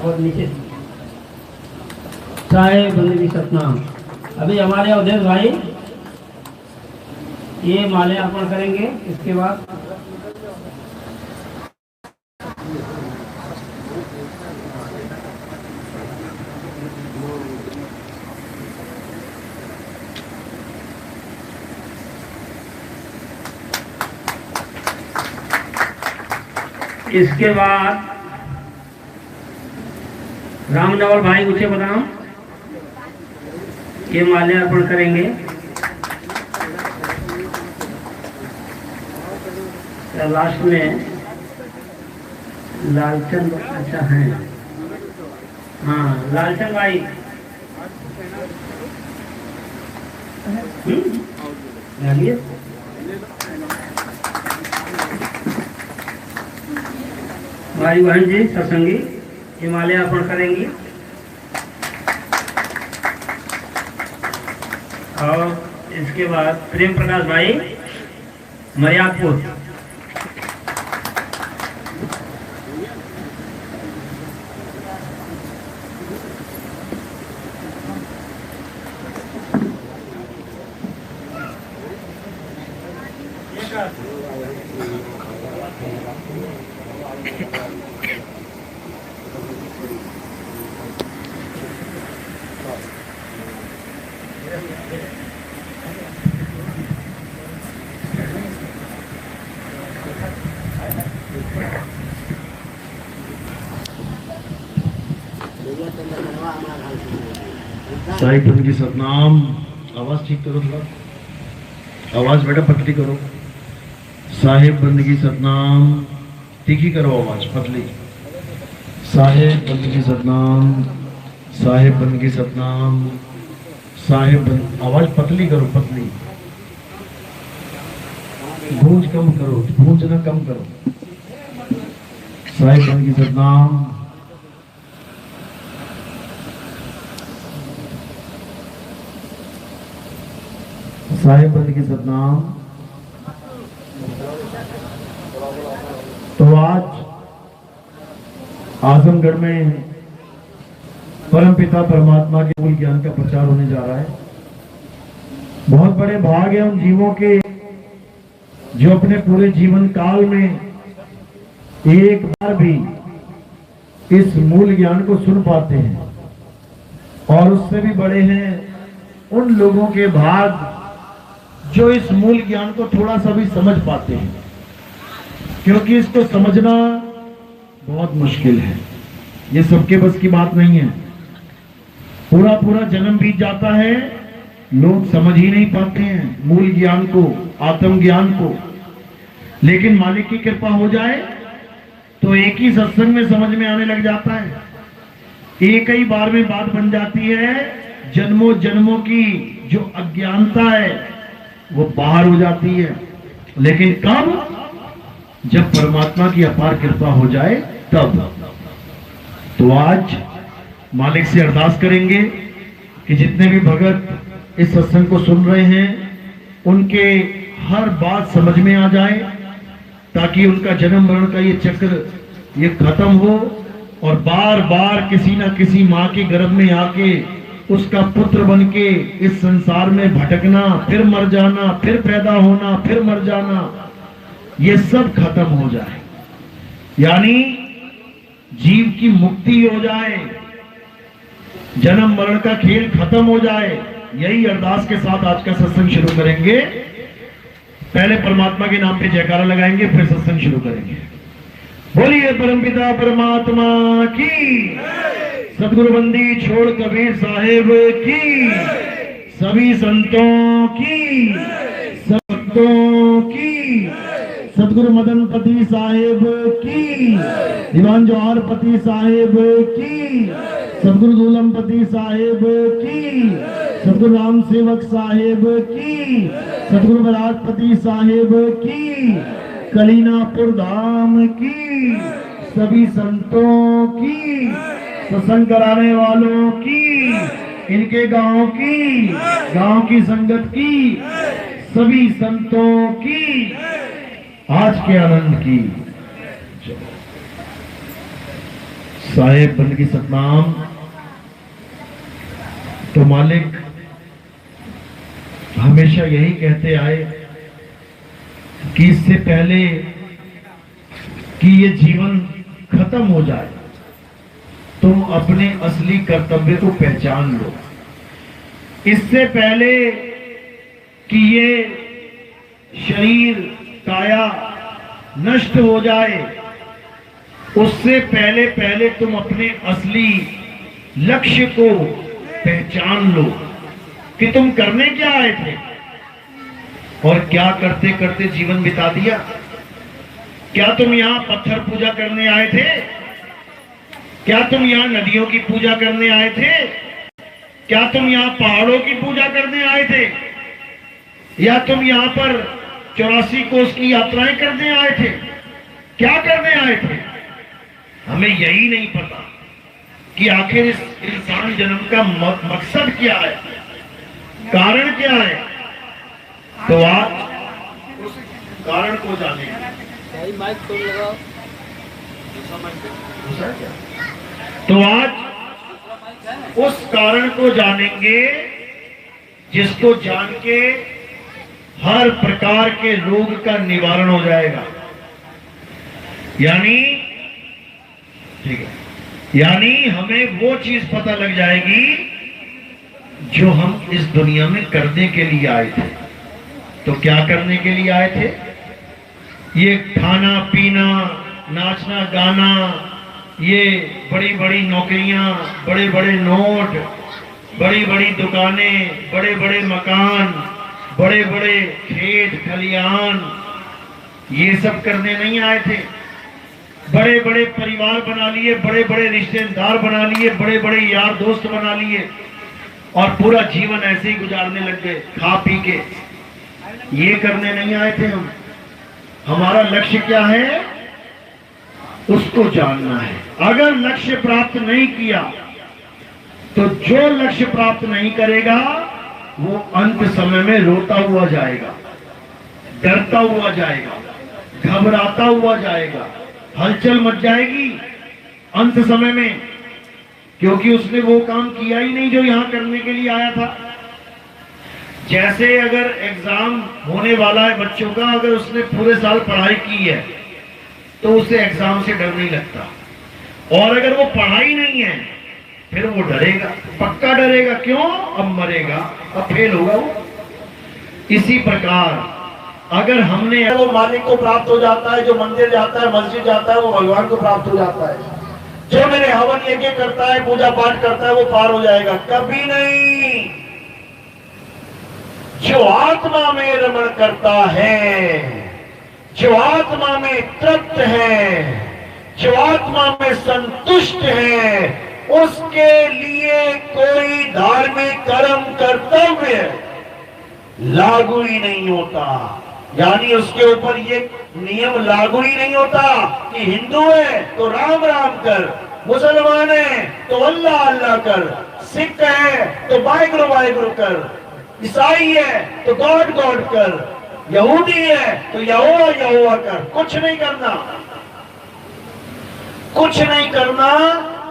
और नीचे साहेब बंदगी सतनाम। अभी हमारे अवधेश भाई ये माले अर्पण करेंगे। इसके बाद रामनवल भाई ऊंचे बदाम ये माले अर्पण करेंगे। लास्ट में लालचंद अच्छा है, हाँ लालचंद भाई भाई बहन जी सत्संगी ये माले अर्पण करेंगी। और इसके बाद प्रेम प्रकाश भाई मर्यादपुर साहिब बंदगी सतनाम। आवाज ठीक करो, थोड़ा आवाज बेटा पतली करो। साहिब बंदगी सतनाम, तीखी करो आवाज पतली। साहिब बंदगी सतनाम, साहिब बंदगी सतनाम, आवाज पतली करो, पतली। गूंज कम करो, गूंजना कम करो। साहिब बंदगी सतनाम। साहिब बंदगी सतनाम। तो आज आजमगढ़ में परम पिता परमात्मा के मूल ज्ञान का प्रचार होने जा रहा है। बहुत बड़े भाग है उन जीवों के जो अपने पूरे जीवन काल में एक बार भी इस मूल ज्ञान को सुन पाते हैं, और उससे भी बड़े हैं उन लोगों के भाग जो इस मूल ज्ञान को थोड़ा सा भी समझ पाते हैं, क्योंकि इसको समझना बहुत मुश्किल है। ये सबके बस की बात नहीं है। पूरा पूरा जन्म बीत जाता है, लोग समझ ही नहीं पाते हैं मूल ज्ञान को, आत्म ज्ञान को। लेकिन मालिक की कृपा हो जाए तो एक ही सत्संग में समझ में आने लग जाता है। एक ही बार में बात बन जाती है। जन्मों जन्मों की जो अज्ञानता है वो बाहर हो जाती है। लेकिन कब? जब परमात्मा की अपार कृपा हो जाए तब। तो आज मालिक से अरदास करेंगे कि जितने भी भगत इस सत्संग को सुन रहे हैं उनके हर बात समझ में आ जाए, ताकि उनका जन्म मरण का ये चक्र ये खत्म हो, और बार बार किसी ना किसी माँ के गर्भ में आके उसका पुत्र बनके इस संसार में भटकना, फिर मर जाना, फिर पैदा होना, फिर मर जाना, ये सब खत्म हो जाए। यानी जीव की मुक्ति हो जाए, जन्म मरण का खेल खत्म हो जाए। यही अरदास के साथ आज का सत्संग शुरू करेंगे। पहले परमात्मा के नाम पे जयकारा लगाएंगे, फिर सत्संग शुरू करेंगे। बोलिए परमपिता परमात्मा की, सदगुरु बंदी छोड़ कबीर साहेब की, सभी संतों की, संतों की, सदगुरु मदनपति साहेब की, दीवान जवाहरपति साहेब की, सदगुरु दूलमपति साहेब की, सदगुरु राम सेवक साहेब की, सदगुरु बराजपति साहेब की, कलीनापुर धाम की, सभी संतों की, सत्संग कराने वालों की, इनके गांव की संगत की, सभी संतों की, आज के आनंद की। साहेब बंदगी सतनाम। तो मालिक हमेशा यही कहते आए कि इससे पहले कि ये जीवन खत्म हो जाए तुम अपने असली कर्तव्य को पहचान लो। इससे पहले कि ये शरीर काया नष्ट हो जाए उससे पहले पहले तुम अपने असली लक्ष्य को पहचान लो कि तुम करने क्या आए थे और क्या करते करते जीवन बिता दिया। क्या तुम यहां पत्थर पूजा करने आए थे? क्या तुम यहां नदियों की पूजा करने आए थे? क्या तुम यहां पहाड़ों की पूजा करने आए थे? या तुम यहां पर 84 कोस की यात्राएं करने आए थे? क्या करने आए थे? हमें यही नहीं पता कि आखिर इस इंसान जन्म का मकसद क्या है, कारण क्या है। तो आज उस कारण को जानेंगे। तो आज उस कारण को जानेंगे जिसको जान के हर प्रकार के रोग का निवारण हो जाएगा। यानी ठीक है, यानी हमें वो चीज पता लग जाएगी जो हम इस दुनिया में करने के लिए आए थे। तो क्या करने के लिए आए थे? ये खाना पीना, नाचना गाना, ये बड़ी बड़ी नौकरियां, बड़े बड़े नोट, बड़ी बड़ी दुकानें, बड़े बड़े मकान, बड़े बड़े खेत खलिहान, ये सब करने नहीं आए थे। बड़े बड़े परिवार बना लिए, बड़े बड़े रिश्तेदार बना लिए, बड़े बड़े यार दोस्त बना लिए और पूरा जीवन ऐसे ही गुजारने लग गए खा पी के। ये करने नहीं आए थे हम। हमारा लक्ष्य क्या है उसको जानना है। अगर लक्ष्य प्राप्त नहीं किया तो जो लक्ष्य प्राप्त नहीं करेगा वो अंत समय में रोता हुआ जाएगा, डरता हुआ जाएगा, घबराता हुआ जाएगा, हलचल मच जाएगी अंत समय में, क्योंकि उसने वो काम किया ही नहीं जो यहां करने के लिए आया था। जैसे अगर एग्जाम होने वाला है बच्चों का, अगर उसने पूरे साल पढ़ाई की है तो उसे एग्जाम से डर नहीं लगता, और अगर वो पढ़ाई नहीं है फिर वो डरेगा, पक्का डरेगा। क्यों? अब मरेगा, अब फेल होगा वो। इसी प्रकार अगर हमने वो मालिक को प्राप्त हो जाता है, जो मंदिर जाता है, मस्जिद जाता है, वो भगवान को प्राप्त हो जाता है। जो मेरे हवन यज्ञ करता है, पूजा पाठ करता है, वो पार हो जाएगा। कभी नहीं। जो आत्मा में रमण करता है, जो आत्मा में तृप्त है, जो आत्मा में संतुष्ट है, उसके लिए कोई धार्मिक कर्म कर्तव्य लागू ही नहीं होता। यानी उसके ऊपर ये नियम लागू ही नहीं होता कि हिंदू है तो राम राम कर, मुसलमान है तो अल्लाह अल्लाह कर, सिख है तो वाहिगुरु कर, ईसाई है तो गॉड गॉड कर, यहूदी है तो यहोवा यहोवा कर। कुछ नहीं करना, कुछ नहीं करना।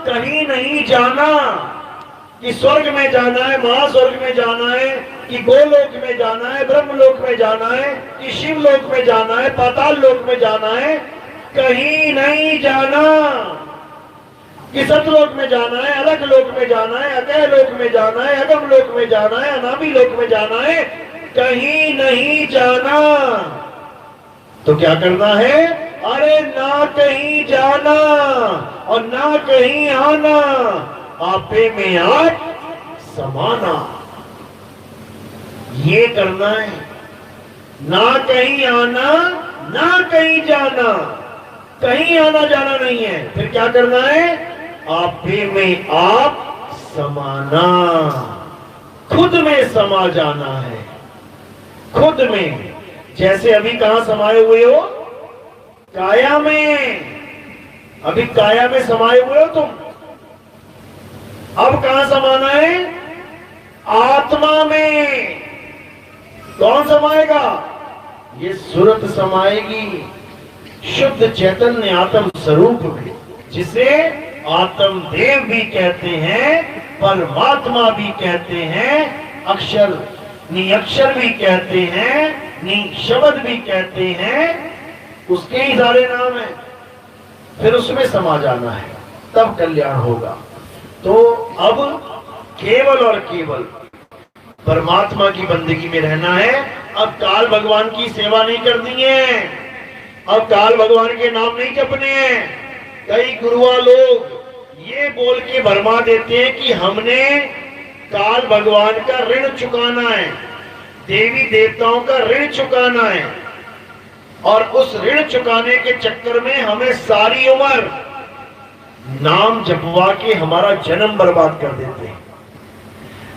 कहीं नहीं जाना कि स्वर्ग में जाना है, महास्वर्ग में जाना है, कि गोलोक में जाना है, ब्रह्मलोक में जाना है, कि शिवलोक में जाना है, पाताल लोक में जाना है। कहीं नहीं जाना कि सतलोक में जाना है, अलग लोक में जाना है, अतः लोक में जाना है, अगम लोक में जाना है, अनामी लोक में जाना है। कहीं नहीं जाना। तो क्या करना है? अरे ना कहीं जाना और ना कहीं आना, आपे में आप समाना, ये करना है। ना कहीं आना, ना कहीं जाना, कहीं आना जाना नहीं है। फिर क्या करना है? आपे में आप समाना, खुद में समा जाना है। खुद में। जैसे अभी कहां समाये हुए हो? काया में। अभी काया में समाये हुए हो तुम। अब कहां समाना है? आत्मा में। कौन समाएगा? ये सुरत समाएगी शुद्ध चैतन्य आत्म स्वरूप में, जिसे आत्मदेव भी कहते हैं, परमात्मा भी कहते हैं, अक्षर निअक्षर भी कहते हैं, निशब्द भी कहते हैं, उसके ही सारे नाम हैं। फिर उसमें समा जाना है, तब कल्याण होगा। तो अब केवल और केवल परमात्मा की बंदगी में रहना है। अब काल भगवान की सेवा नहीं करनी है, अब काल भगवान के नाम नहीं जपने हैं। कई गुरुआ लोग ये बोल के भरमा देते हैं कि हमने काल भगवान का ऋण चुकाना है, देवी देवताओं का ऋण चुकाना है, और उस ऋण चुकाने के चक्कर में हमें सारी उम्र नाम जपवा के हमारा जन्म बर्बाद कर देते हैं।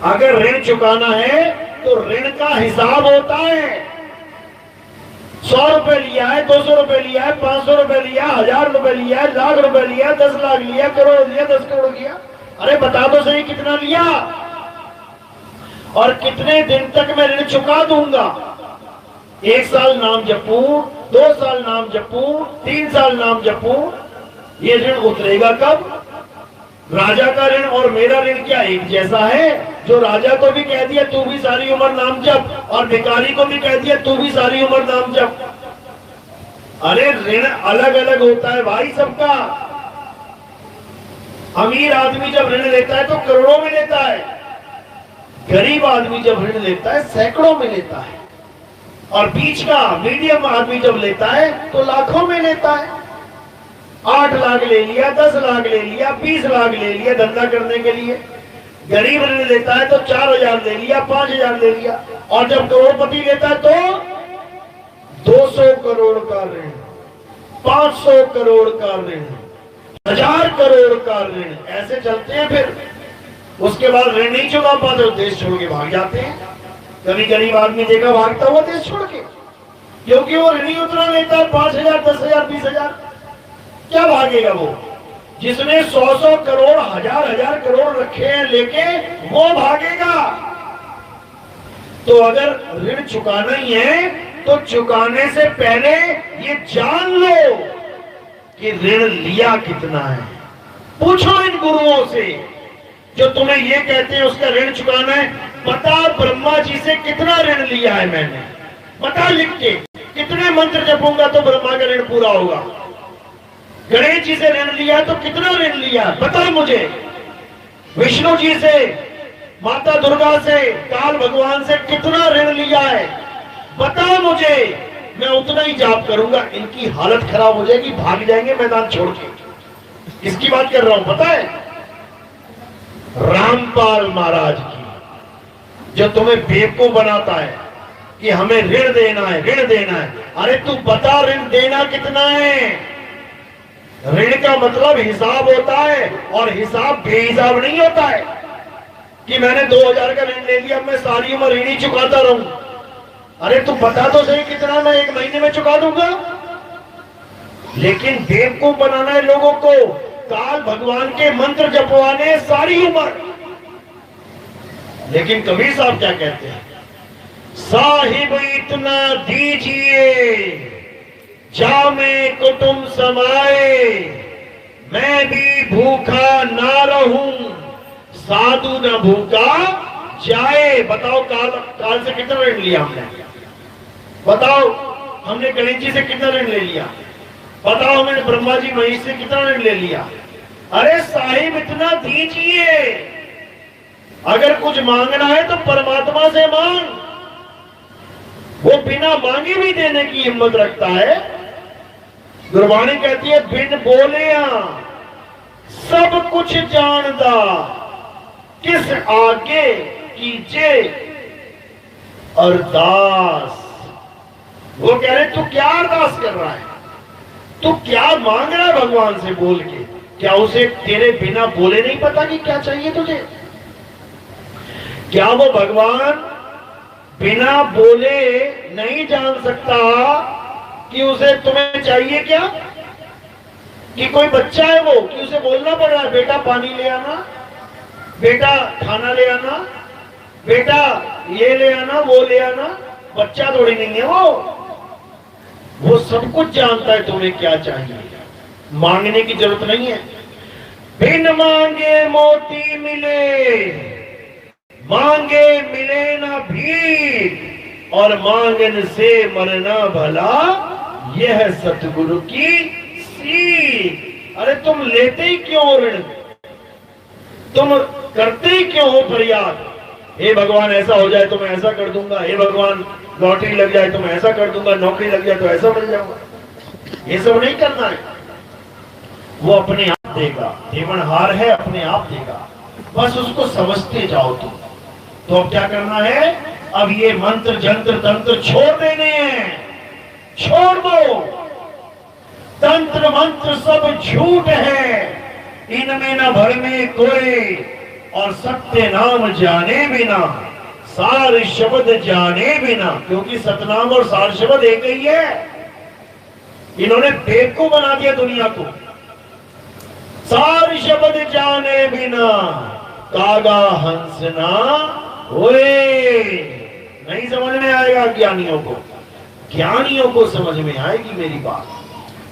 अगर ऋण चुकाना है तो ऋण का हिसाब होता है। 100 रुपए लिया है, 200 रुपए लिया है, 500 रुपए लिया, 1000 रुपए लिया है, लाख रुपए लिया, 10 लाख लिया, करोड़ लिया, 10 करोड़ लिया। अरे बता दो सही कितना लिया और कितने दिन तक मैं ऋण चुका दूंगा। 1 साल नाम जपूं, 2 साल नाम जपूं, 3 साल नाम जपूं, ये ऋण उतरेगा कब? राजा का ऋण और मेरा ऋण क्या एक जैसा है? जो राजा को भी कह दिया तू भी सारी उम्र नाम जप, और भिखारी को भी कह दिया तू भी सारी उम्र नाम जप। अरे ऋण अलग अलग होता है भाई सबका। अमीर आदमी जब ऋण लेता है तो करोड़ों में लेता है, गरीब आदमी जब ऋण लेता है सैकड़ों में लेता है, और बीच का मीडियम आदमी जब लेता है तो लाखों में लेता है। 8 लाख ले लिया, 10 लाख ले लिया, 20 लाख ले लिया धंधा करने के लिए। गरीब ऋण लेता है तो 4000 ले लिया, 5000 ले लिया, और जब करोड़पति लेता है तो 200 करोड़ का ऋण, 500 करोड़ का ऋण, 1000 करोड़ का ऋण, ऐसे चलते हैं। फिर उसके बाद ऋण नहीं चुका पाते तो देश छोड़ के भाग जाते हैं। कभी गरीब आदमी देखा भागता हुआ देश छोड़ के, क्योंकि वो ऋण ही उतना लेता है 5000, 10000, 20000। क्या भागेगा वो? जिसने 100 करोड़, 1000 करोड़ रखे हैं लेके, वो भागेगा। तो अगर ऋण चुकाना ही है तो चुकाने से पहले ये जान लो कि ऋण लिया कितना है। पूछो इन गुरुओं से जो तुम्हें ये कहते हैं उसका ऋण चुकाना है, बता ब्रह्मा जी से कितना ऋण लिया है मैंने, बता लिख के। कितने मंत्र जपूंगा तो ब्रह्मा का ऋण पूरा होगा। गणेश जी से ऋण लिया तो कितना ऋण लिया बता मुझे। विष्णु जी से, माता दुर्गा से, काल भगवान से कितना ऋण लिया है बता मुझे। मैं उतना ही जाप करूंगा, इनकी हालत खराब हो जाएगी, भाग जाएंगे मैदान छोड़ के। किसकी बात कर रहा हूं पता है? रामपाल महाराज की, जो तुम्हें बेवकूफ बनाता है कि हमें ऋण देना है, ऋण देना है। अरे तू बता ऋण देना कितना है। ऋण का मतलब हिसाब होता है, और हिसाब बेहिसाब नहीं होता है कि मैंने 2000 का ऋण ले लिया, मैं सारी उम्र ऋण ही चुकाता रहूं। अरे तू बता तो सही कितना, मैं 1 महीने में चुका दूंगा। लेकिन बेवकूफ बनाना है लोगों को, काल भगवान के मंत्र जपवाने सारी उम्र। लेकिन कबीर साहब क्या कहते हैं? साहिब इतना दीजिए जामे कुटुंब समाए, मैं भी भूखा ना रहूं, साधु न भूखा जाए। बताओ काल से कितना ऋण लिया हमने? बताओ हमने गणेश जी से कितना ऋण ले लिया? बताओ हमने ब्रह्मा जी महेश से कितना ऋण ले लिया? अरे साहिब इतना दीजिए। अगर कुछ मांगना है तो परमात्मा से मांग, वो बिना मांगे भी देने की हिम्मत रखता है। गुरबाणी कहती है बिन बोलिया सब कुछ जानदा, किस आगे कीजे अरदास। वो कह रहे तू क्या अरदास कर रहा है, तू क्या मांग रहा है भगवान से बोल के? क्या उसे तेरे बिना बोले नहीं पता कि क्या चाहिए तुझे? क्या वो भगवान बिना बोले नहीं जान सकता कि उसे तुम्हें चाहिए क्या? कि कोई बच्चा है वो, कि उसे बोलना पड़ रहा है बेटा पानी ले आना, बेटा खाना ले आना, बेटा ये ले आना, वो ले आना। बच्चा थोड़ी नहीं है वो सब कुछ जानता है तुम्हें क्या चाहिए। मांगने की जरूरत नहीं है। बिन मांगे मोती मिले, मांगे मिले ना भीख, और मांगन से मरना भला, यह सतगुरु की सीख। अरे तुम लेते ही क्यों हो ऋण, तुम करते ही क्यों हो फरियाद? हे भगवान ऐसा हो जाए तो मैं ऐसा कर दूंगा, हे भगवान लॉटरी लग जाए तो मैं ऐसा कर दूंगा, नौकरी लग जाए तो ऐसा मिल जाऊंगा। ये सब नहीं करना है, वो अपने आप देगा, देवनहार है, अपने आप देगा, बस उसको समझते जाओ तुम। तो अब क्या करना है? अब ये मंत्र जंत्र तंत्र छोड़ देने हैं, छोड़ दो। तंत्र मंत्र सब झूठ है, इनमें न भरमे कोई, और सत्य नाम जाने बिना सार शब्द जाने बिना, क्योंकि सतनाम और सार शब्द एक ही है। इन्होंने बेवकूफ बना दिया दुनिया को। सार शब्द जाने बिना कागा हंसना होए, नहीं समझ में आएगा ज्ञानियों को, ज्ञानियों को समझ में आएगी मेरी बात।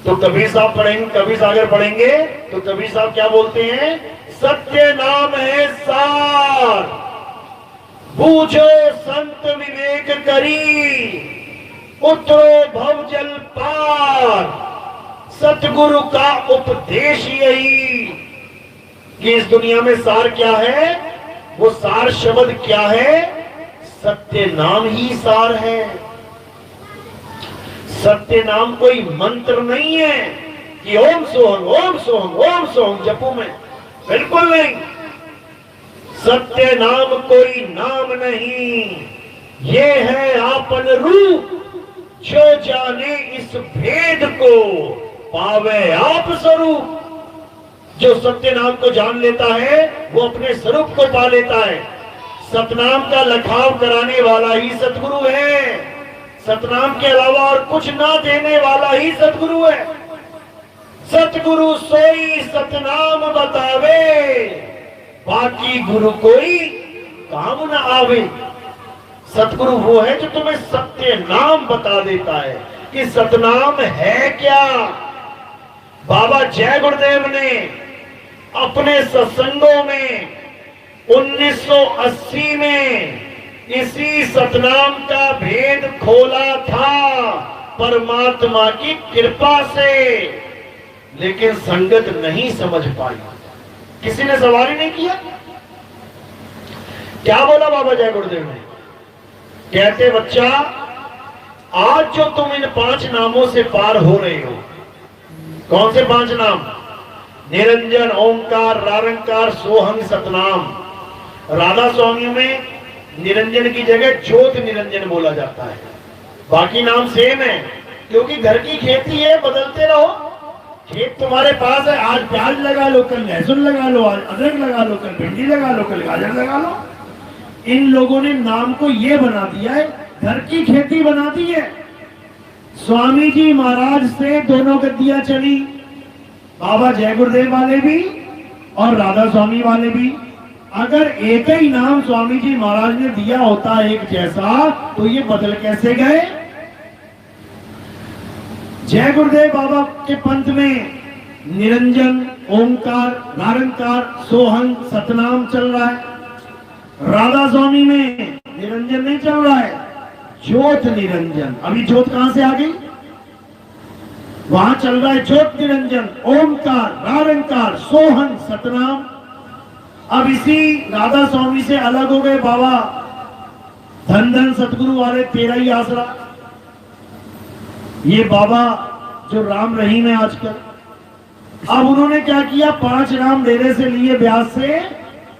तो कबीर साहब पढ़ेंगे, कबीर सागर पढ़ेंगे तो कबीर साहब क्या बोलते हैं? सत्य नाम है सार, बूझो संत विवेक करी, उतरो भव जल पार। सतगुरु का उपदेश यही कि इस दुनिया में सार क्या है, वो सार शब्द क्या है? सत्य नाम ही सार है। सत्य नाम कोई मंत्र नहीं है कि ओम सोहम ओम सोहम ओम सोहम जपू में, बिल्कुल नहीं। सत्य नाम कोई नाम नहीं, ये है आपन रूप, जो जाने इस भेद को पावे आप स्वरूप। जो सत्य नाम को जान लेता है वो अपने स्वरूप को पा लेता है। सतनाम का लखाव कराने वाला ही सतगुरु है, सतनाम के अलावा और कुछ ना देने वाला ही सतगुरु है। सतगुरु सोई सतनाम बतावे, बाकी गुरु कोई काम न आवे। सतगुरु वो है जो तुम्हें सत्य नाम बता देता है कि सतनाम है क्या। बाबा जय गुरुदेव ने अपने सत्संगों में 1980 में इसी सतनाम का भेद खोला था परमात्मा की कृपा से, लेकिन संगत नहीं समझ पाई, किसी ने सवाल ही नहीं किया। क्या बोला बाबा जय गुरुदेव ने? कहते बच्चा, आज जो तुम इन 5 नामों से पार हो रहे हो, कौन से 5 नाम? निरंजन, ओंकार, रारंकार, सोहंग, सतनाम। राधा स्वामी में निरंजन की जगह ज्योत निरंजन बोला जाता है, बाकी नाम सेम है, क्योंकि घर की खेती है, बदलते रहो। खेत तुम्हारे पास है, आज प्याज लगा लो, कल लहसुन लगा लो, आज अदरक लगा लो, कल भिंडी लगा लो, कल गाजर लगा लो। इन लोगों ने नाम को ये बना दिया है, घर की खेती बना दी है। स्वामी जी महाराज से दोनों गद्दियां चली, बाबा जय गुरुदेव वाले भी और राधा स्वामी वाले भी। अगर एक ही नाम स्वामी जी महाराज ने दिया होता एक जैसा, तो ये बदल कैसे गए? जय गुरुदेव बाबा के पंथ में निरंजन, ओंकार, नारंकार, सोहंग, सतनाम चल रहा है। राधा स्वामी में निरंजन नहीं चल रहा है, ज्योत निरंजन। अभी ज्योत कहां से आ गई? वहां चल रहा है ज्योत निरंजन, ओंकार, नारंकार, सोहंग, सतनाम। अब इसी राधा स्वामी से अलग हो गए बाबा धन धन सतगुरु वाले, तेरा ही आसरा। ये बाबा जो राम रहीम है आजकल, अब उन्होंने क्या किया? 5 नाम डेरे से लिए, ब्यास से,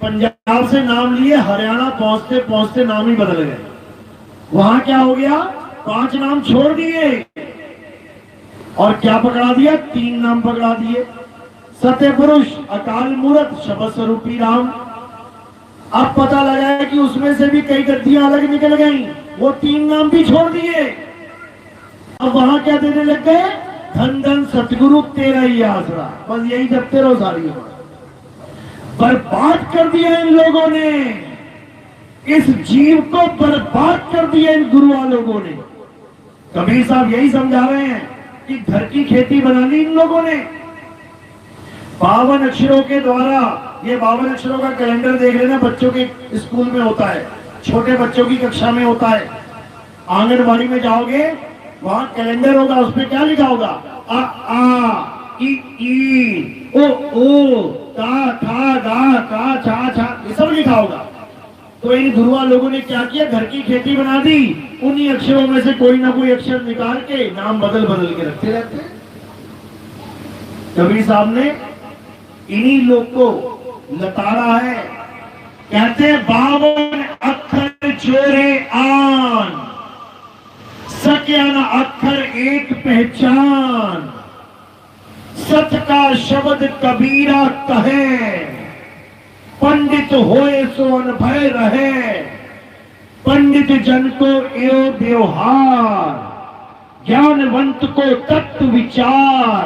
पंजाब से नाम लिए, हरियाणा पहुंचते पहुंचते नाम ही बदल गए। वहां क्या हो गया? 5 नाम छोड़ दिए और क्या पकड़ा दिया? 3 नाम पकड़ा दिए, सत्य पुरुष, अकाल मूर्त, शब्द स्वरूपी राम। अब पता लगा है कि उसमें से भी कई गद्दियां अलग निकल गई, वो 3 नाम भी छोड़ दिए। अब वहां क्या देने लग गए? धन धन सतगुरु तेरा ही आसरा। बस यही जपते रहो सारी उम्र। बर्बाद कर दिया इन लोगों ने, इस जीव को बर्बाद कर दिया इन गुरुआ लोगों ने। कबीर साहब यही समझा रहे हैं कि घर की खेती बना ली इन लोगों ने। 52 अक्षरों के द्वारा, ये 52 अक्षरों का कैलेंडर देख लेना, बच्चों के स्कूल में होता है, छोटे बच्चों की कक्षा में होता है। आंगनबाड़ी में जाओगे, वहां कैलेंडर होगा, उसमें क्या लिखा होगा? आ ई ओ ता था गा का छा छा, ये सब लिखा होगा। तो इन गुरुआ लोगों ने क्या किया, घर की खेती बना दी, उन्हीं अक्षरों में से कोई ना कोई अक्षर निकाल के नाम बदल बदल के रखते रहते हैं। कबीर साहब ने इन्हीं लोग को लताड़ा है, कहते हैं 52 अक्षर जोरे आन, सक्या न अक्षर एक पहचान, सत का शब्द कबीरा कहे, पंडित होए सो अनभय रहे, पंडित जन को एओ व्यवहार, ज्ञानवंत को तत्व विचार,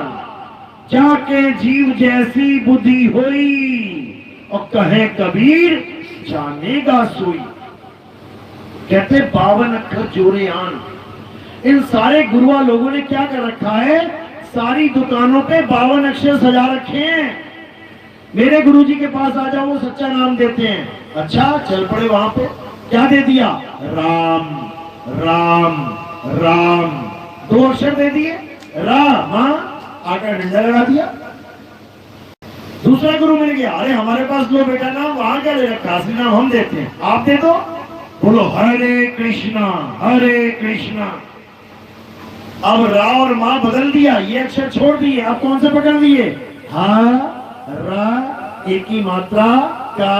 जाके जीव जैसी बुद्धि होई, और कहे कबीर जानेगा सोई। कहते 52 अक्षर जोरे आन। इन सारे गुरुआ लोगों ने क्या कर रखा है, सारी दुकानों पे 52 अक्षर सजा रखे हैं। मेरे गुरुजी के पास आ जाओ, वो सच्चा नाम देते हैं। अच्छा, चल पड़े वहां पे, क्या दे दिया? राम राम राम, 2 अक्षर दे दिए, राम, आकर डंडा लगा दिया। दूसरा गुरु मिल गया, अरे हमारे पास लो बेटा नाम, वहां क्या ले रखा, असली नाम हम देते हैं, आप दे दो। बोलो हरे कृष्णा हरे कृष्णा। अब रा और मां बदल दिया, ये अक्षर छोड़ दिए, आप कौन से पकड़ लिए? हा रा, एक ही मात्रा, का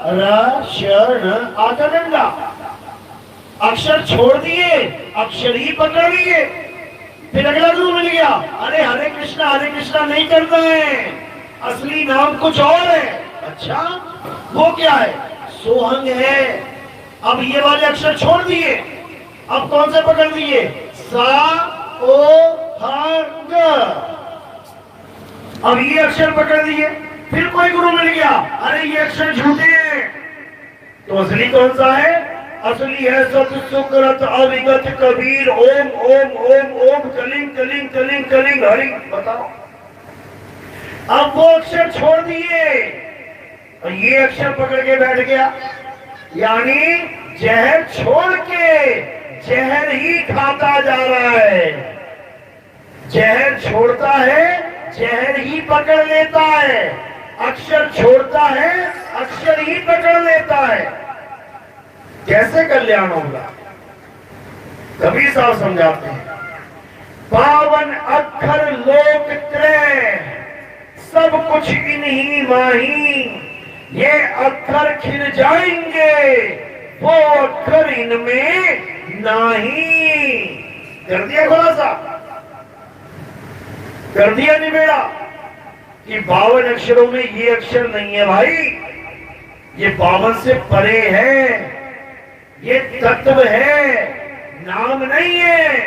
र श न, आका डंडा। अक्षर छोड़ दिए, अक्षर ही पकड़ लिए। फिर अगला गुरु मिल गया, अरे हरे कृष्णा नहीं करना है, असली नाम कुछ और है। अच्छा, वो क्या है? सोहंग है। अब ये वाले अक्षर छोड़ दिए, अब कौन से पकड़ लिए? सा ओ हंग। अब ये अक्षर पकड़ लिए। फिर कोई गुरु मिल गया, अरे ये अक्षर झूठे हैं, तो असली कौन सा है? असली है सत सुकृत अविगत कबीर, ओम ओम ओम ओम कलिंग कलिंग कलिंग कलिंग हरि। बताओ, अब वो अक्षर छोड़ दिए और ये अक्षर पकड़ के बैठ गया, यानी जहर छोड़ के जहर ही खाता जा रहा है। जहर छोड़ता है, जहर ही पकड़ लेता है, अक्षर छोड़ता है, अक्षर ही पकड़ लेता है। कैसे कल्याण होगा? कबीर साहब समझाते हैं, 52 अक्षर लोक त्रय, सब कुछ इन्हीं माही, ये अक्षर खिल जाएंगे, वो अक्षर इनमें नहीं। कर दिया खुलासा, कर दिया निबेड़ा कि 52 अक्षरों में ये अक्षर नहीं है भाई, ये 52 से परे है, ये तत्व है, नाम नहीं है।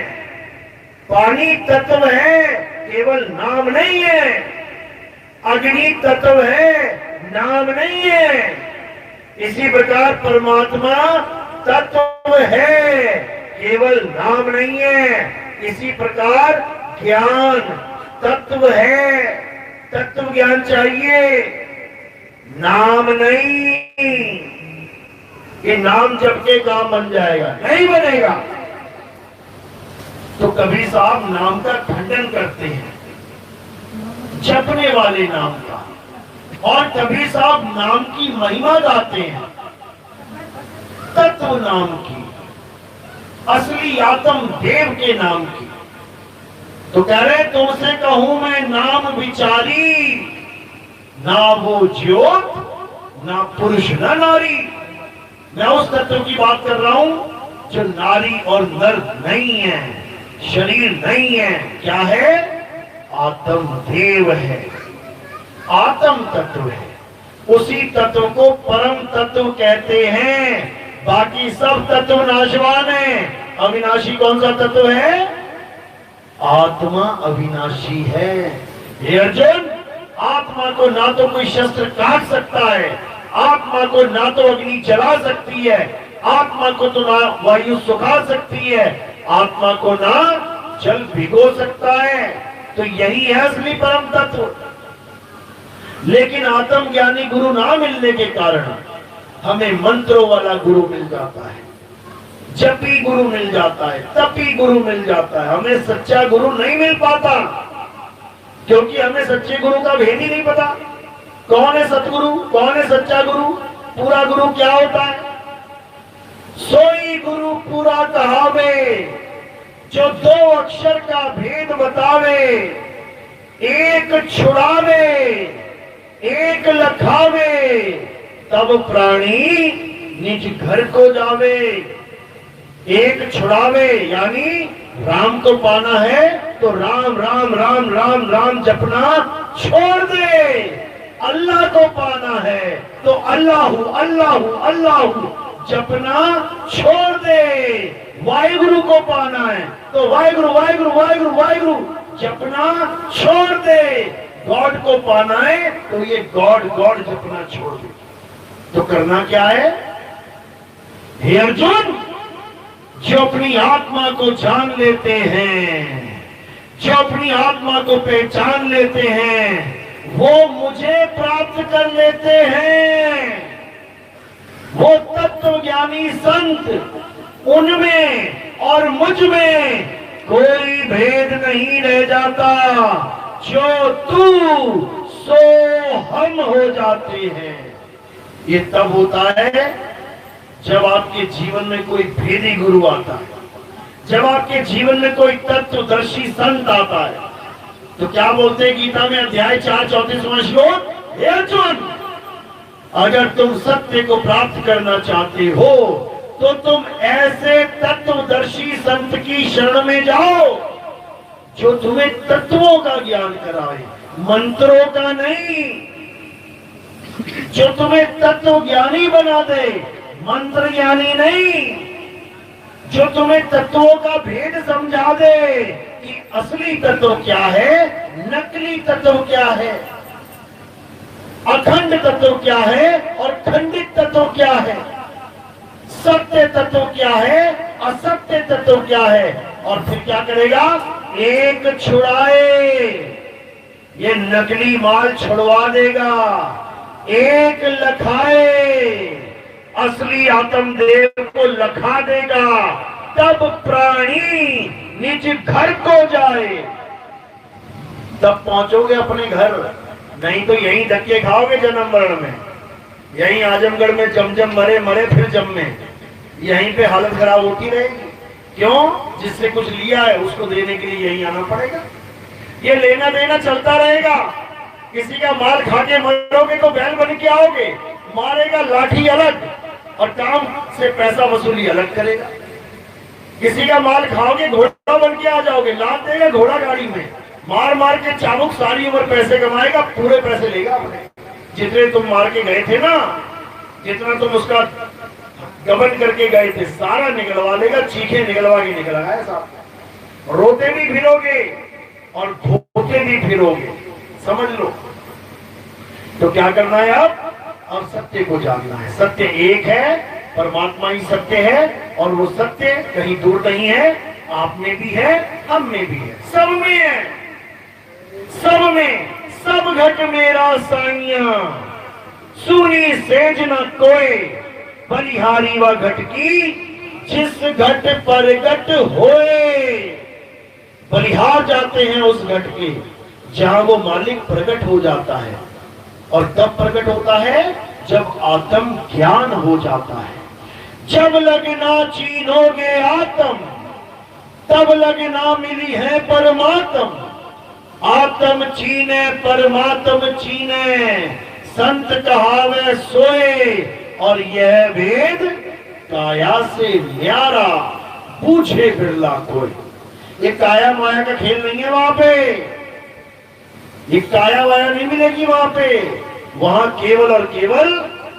पानी तत्व है, केवल नाम नहीं है। अग्नि तत्व है, नाम नहीं है। इसी प्रकार परमात्मा तत्व है, केवल नाम नहीं है। इसी प्रकार ज्ञान तत्व है, तत्व ज्ञान चाहिए, नाम नहीं। ये नाम जप के काम बन जाएगा, नहीं बनेगा। तो कबीर साहब नाम का खंडन करते हैं, जपने वाले नाम का, और कबीर साहब नाम की महिमा गाते हैं, तत्व नाम की, असली आत्म देव के नाम की। तो कह रहे तुमसे कहूं मैं नाम विचारी, ना वो ज्योत ना पुरुष ना नारी। मैं उस तत्व की बात कर रहा हूं जो नारी और नर नहीं है, शरीर नहीं है। क्या है? आत्म देव है, आत्म तत्व है। उसी तत्व को परम तत्व कहते हैं। बाकी सब तत्व नाशवान है। अविनाशी कौन सा तत्व है? आत्मा अविनाशी है। हे अर्जुन, आत्मा को ना तो कोई शस्त्र काट सकता है, आत्मा को ना तो अग्नि जला सकती है, आत्मा को तो ना वायु सुखा सकती है, आत्मा को ना जल भिगो सकता है। तो यही है असली परम तत्व। लेकिन आत्मज्ञानी गुरु ना मिलने के कारण हमें मंत्रों वाला गुरु मिल जाता है, जपी गुरु मिल जाता है, तपी गुरु मिल जाता है। हमें सच्चा गुरु नहीं मिल पाता, क्योंकि हमें सच्चे गुरु का भेद ही नहीं पता। कौन है सतगुरु, कौन है सच्चा गुरु, पूरा गुरु क्या होता है? सोई गुरु पूरा कहावे, जो दो अक्षर का भेद बतावे, एक छुड़ावे एक लखावे, तब प्राणी निज घर को जावे। एक छुड़ावे यानी राम को पाना है तो राम राम राम राम राम जपना छोड़ दे। अल्लाह को पाना है तो अल्लाहु अल्लाहु अल्लाहु जपना छोड़ दे। वाहिगुरु को पाना है तो वाहिगुरु वाहिगुरु वाहिगुरु वाहिगुरु जपना छोड़ दे। गॉड को पाना है तो ये गॉड गॉड जपना छोड़ दे। तो करना क्या है? हे अर्जुन, जो अपनी आत्मा को जान लेते हैं, जो अपनी आत्मा को पहचान लेते हैं, वो मुझे प्राप्त कर लेते हैं। वो तत्वज्ञानी संत, उनमें और मुझ में कोई भेद नहीं रह जाता। जो तू सो हम हो जाते हैं। ये तब होता है जब आपके जीवन में कोई भेदी गुरु आता है, जब आपके जीवन में कोई तत्वदर्शी संत आता है। तो क्या बोलते हैं गीता में अध्याय 4 34वां श्लोक, हे अर्जुन, अगर तुम सत्य को प्राप्त करना चाहते हो तो तुम ऐसे तत्वदर्शी संत की शरण में जाओ जो तुम्हें तत्वों का ज्ञान कराए, मंत्रों का नहीं। जो तुम्हें तत्व ज्ञानी बना दे, मंत्र ज्ञानी नहीं। जो तुम्हें तत्वों का भेद समझा दे कि असली तत्व क्या है, नकली तत्व क्या है, अखंड तत्व क्या है और खंडित तत्व क्या है, सत्य तत्व क्या है, असत्य तत्व क्या है। और फिर क्या करेगा? एक छुड़ाए, ये नकली माल छुड़वा देगा। एक लखाए, असली आत्मदेव को लखा देगा। तब प्राणी निज घर को जाए। तब पहुंचोगे अपने घर, नहीं तो यहीं धक्के खाओगे जन्म मरण में। यहीं आजमगढ़ में जमजम मरे मरे फिर जम्मे, यहीं पे हालत खराब होती रहेगी। क्यों? जिससे कुछ लिया है उसको देने के लिए यहीं आना पड़ेगा। ये लेना देना चलता रहेगा। किसी का माल खा के मरोगे तो बैल बन के आओगे, मारेगा लाठी अलग और काम से पैसा वसूली अलग करेगा। किसी का माल खाओगे घोड़ा बन के आ जाओगे, लाद देगा घोड़ा गाड़ी में, मार मार के चाबुक सारी उम्र पैसे कमाएगा, पूरे पैसे लेगा अपने। जितने तुम मार के गए थे ना, जितना तुम उसका गबन करके गए थे, सारा निकलवा लेगा, चीखे निकलवा के निकल आया साहब। रोते भी फिरोगे और धोते भी फिरोगे, समझ लो। तो क्या करना है अब सत्य को जानना है। सत्य एक है, परमात्मा ही सत्य है, और वो सत्य कहीं दूर नहीं है, आप में भी है, हम में भी है, सब में है। सब में सब घट मेरा साइया, सुनी सेज न कोई, बलिहारी व घट की जिस घट पर घट होए। बलिहार जाते हैं उस घट के जहां वो मालिक प्रकट हो जाता है। और तब प्रकट होता है जब आत्म ज्ञान हो जाता है। जब लगना चीनोगे आत्म, तब लगना मिली है परमात्म। आत्म चीने परमात्म चीने, संत कहावे सोए, और यह वेद काया से न्यारा, पूछे बिरला कोई। ये काया माया का खेल नहीं है वहां पे, ये काया वाया नहीं मिलेगी वहां पे। वहां केवल और केवल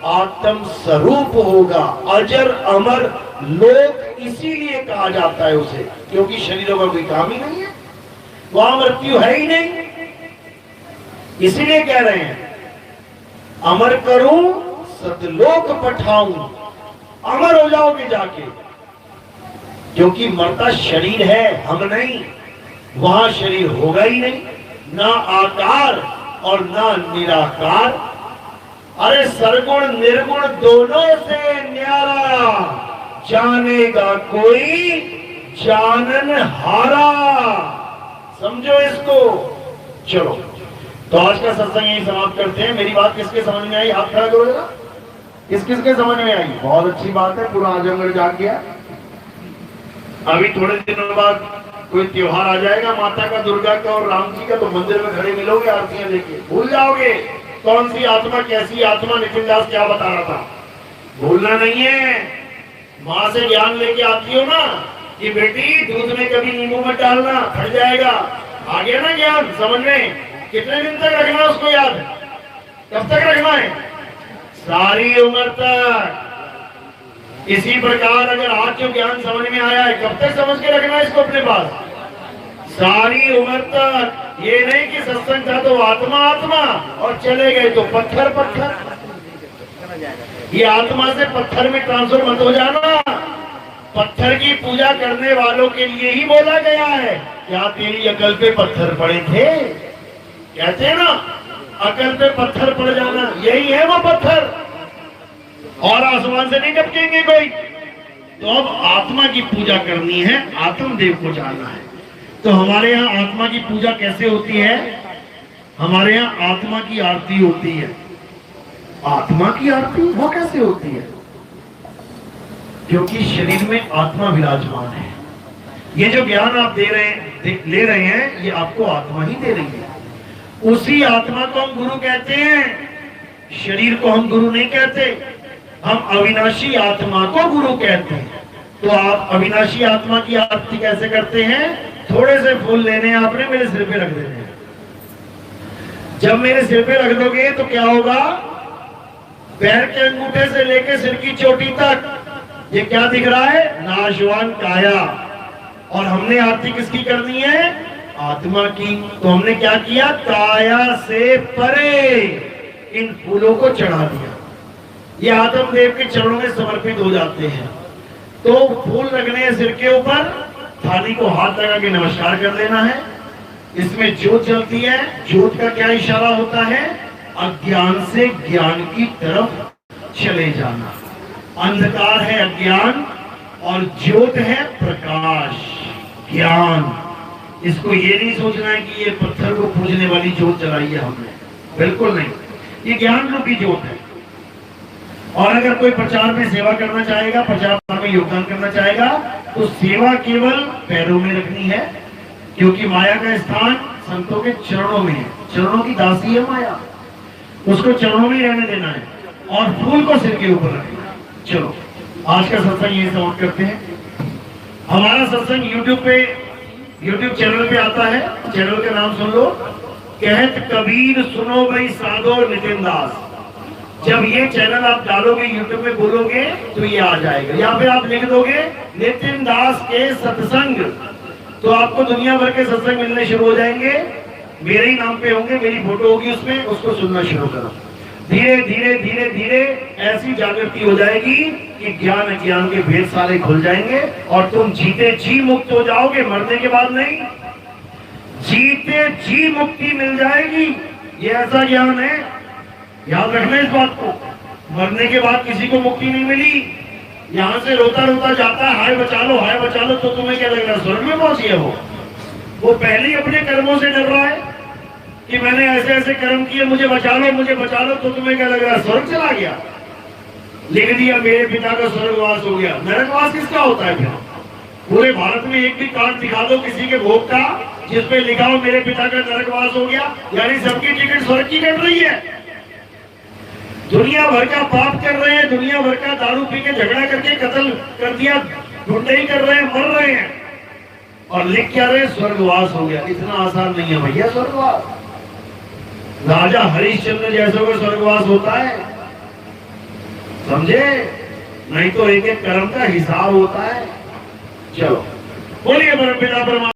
आत्म स्वरूप होगा। अजर अमर लोक इसीलिए कहा जाता है उसे, क्योंकि शरीरों का कोई काम ही नहीं है, वहां मृत्यु है ही नहीं। इसीलिए कह रहे हैं अमर करूं सतलोक पठाऊं, अमर हो जाओगे जाके। क्योंकि मरता शरीर है, हम नहीं। वहां शरीर होगा ही नहीं, ना आकार और ना निराकार। अरे सरगुण निर्गुण दोनों से न्यारा, जानेगा कोई जानन हारा। समझो इसको। चलो तो आज का सत्संग यही समाप्त करते हैं। मेरी बात किसके समझ में आई? हाथ खड़ा करो जरा। किस किसके समझ में आई? बहुत अच्छी बात है, पूरा आजमगढ़ जाग गया। अभी थोड़े दिनों बाद कोई त्योहार आ जाएगा माता का, दुर्गा का और राम जी का, तो मंदिर में खड़े मिलोगे आरतियां लेके, भूल जाओगे कौन सी आत्मा कैसी आत्मा। नितिन दास क्या बता रहा था, भूलना नहीं है। माँ से ज्ञान लेके आती हो ना कि बेटी दूध में कभी नींबू मत डालना, फट जाएगा। आ गया ना ज्ञान समझ में? कितने दिन तक रखना उसको याद? कब तक रखना है? सारी उम्र तक। इसी प्रकार अगर आज जो ज्ञान समझ में आया है, कब तक समझ के रखना है इसको अपने पास? सारी उम्र तक। ये नहीं कि सत्संग था तो आत्मा आत्मा और चले गए तो पत्थर पत्थर। ये आत्मा से पत्थर में ट्रांसफर मत हो जाना। पत्थर की पूजा करने वालों के लिए ही बोला गया है। क्या तेरी अकल पे पत्थर पड़े थे? कहते हैं ना, अकल पे पत्थर पड़ जाना, यही है वो पत्थर। और आसमान से नहीं टपकेंगे कोई। तो अब आत्मा की पूजा करनी है, आत्मदेव को जाना है। तो हमारे यहाँ आत्मा की पूजा कैसे होती है? हमारे यहाँ आत्मा की आरती होती है। आत्मा की आरती वो कैसे होती है? क्योंकि शरीर में आत्मा विराजमान है। ये जो ज्ञान आप ले रहे हैं, ये आपको आत्मा ही दे रही है। उसी आत्मा को हम गुरु कहते हैं, शरीर को हम गुरु नहीं कहते। हम अविनाशी आत्मा को गुरु कहते हैं। तो आप अविनाशी आत्मा की आरती कैसे करते हैं? थोड़े से फूल लेने हैं आपने, मेरे सिर पे रख देने हैं। जब मेरे सिर पे रख दोगे तो क्या होगा? पैर के अंगूठे से लेकर सिर की चोटी तक ये क्या दिख रहा है? नाशवान काया। और हमने आरती किसकी करनी है? आत्मा की। तो हमने क्या किया? काया से परे इन फूलों को चढ़ा दिया। ये आत्मदेव के चरणों में समर्पित हो जाते हैं। तो फूल रखने हैं सिर के ऊपर, थाली को हाथ लगा के नमस्कार कर लेना है। इसमें ज्योत जलती है। ज्योत का क्या इशारा होता है? अज्ञान से ज्ञान की तरफ चले जाना। अंधकार है अज्ञान और ज्योत है प्रकाश, ज्ञान। इसको ये नहीं सोचना है कि ये पत्थर को पूजने वाली ज्योत जलाई है हमने, बिल्कुल नहीं। ये ज्ञान रूपी ज्योत है। और अगर कोई प्रचार में सेवा करना चाहेगा, प्रचार में योगदान करना चाहेगा, तो सेवा केवल पैरों में रखनी है। क्योंकि माया का स्थान संतों के चरणों में है। चरणों की दासी है माया, उसको चरणों में रहने देना है और फूल को सिर के ऊपर रखना है। चलो आज का सत्संग यही समाप्त करते हैं। हमारा सत्संग यूट्यूब चैनल पे आता है। चैनल का नाम सुन लो, कहत कबीर सुनो भाई साधो नितिन दास। जब ये चैनल आप डालोगे यूट्यूब में, बोलोगे तो ये आ जाएगा। यहाँ पे आप लिख दोगे नितिन दास के सत्संग, तो आपको दुनिया भर के सत्संग मिलने शुरू हो जाएंगे। मेरे ही नाम पे होंगे, मेरी फोटो होगी उसमें, उसको सुनना शुरू करो। धीरे धीरे धीरे धीरे ऐसी जागृति हो जाएगी कि ज्ञान अज्ञान के भेद सारे खुल जाएंगे और तुम जीते जी मुक्त हो जाओगे। मरने के बाद नहीं, जीते जी मुक्ति मिल जाएगी। ये ऐसा ज्ञान है, याद रखना इस बात को। मरने के बाद किसी को मुक्ति नहीं मिली। यहाँ से रोता रोता जाता है, हाय बचा लो हाय बचा लो, तो तुम्हें क्या लग रहा है स्वर्ग में पहुंच गया? वो पहले ही अपने कर्मों से डर रहा है कि मैंने ऐसे ऐसे कर्म किए, मुझे बचा लो मुझे बचा लो, तो तुम्हें क्या लग रहा है स्वर्ग चला गया? लिख दिया मेरे पिता का स्वर्गवास हो गया। नरकवास किसका होता है? फिर पूरे भारत में एक भी कार्ड दिखा दो किसी के भोग का जिसपे लिखा हो मेरे पिता का नरकवास हो गया, यानी सबकी टिकट स्वर्ग की कट रही है। दुनिया भर का पाप कर रहे हैं, दुनिया भर का दारू पी के झगड़ा करके कत्ल कर दिया, गुंडई कर रहे हैं, मर रहे हैं, और लिख क्या रहे? स्वर्गवास हो गया। इतना आसान नहीं है भैया स्वर्गवास। राजा हरिश्चंद्र जैसों का स्वर्गवास होता है, समझे? नहीं तो एक एक कर्म का हिसाब होता है। चलो बोलिए परम पिता परमात्मा।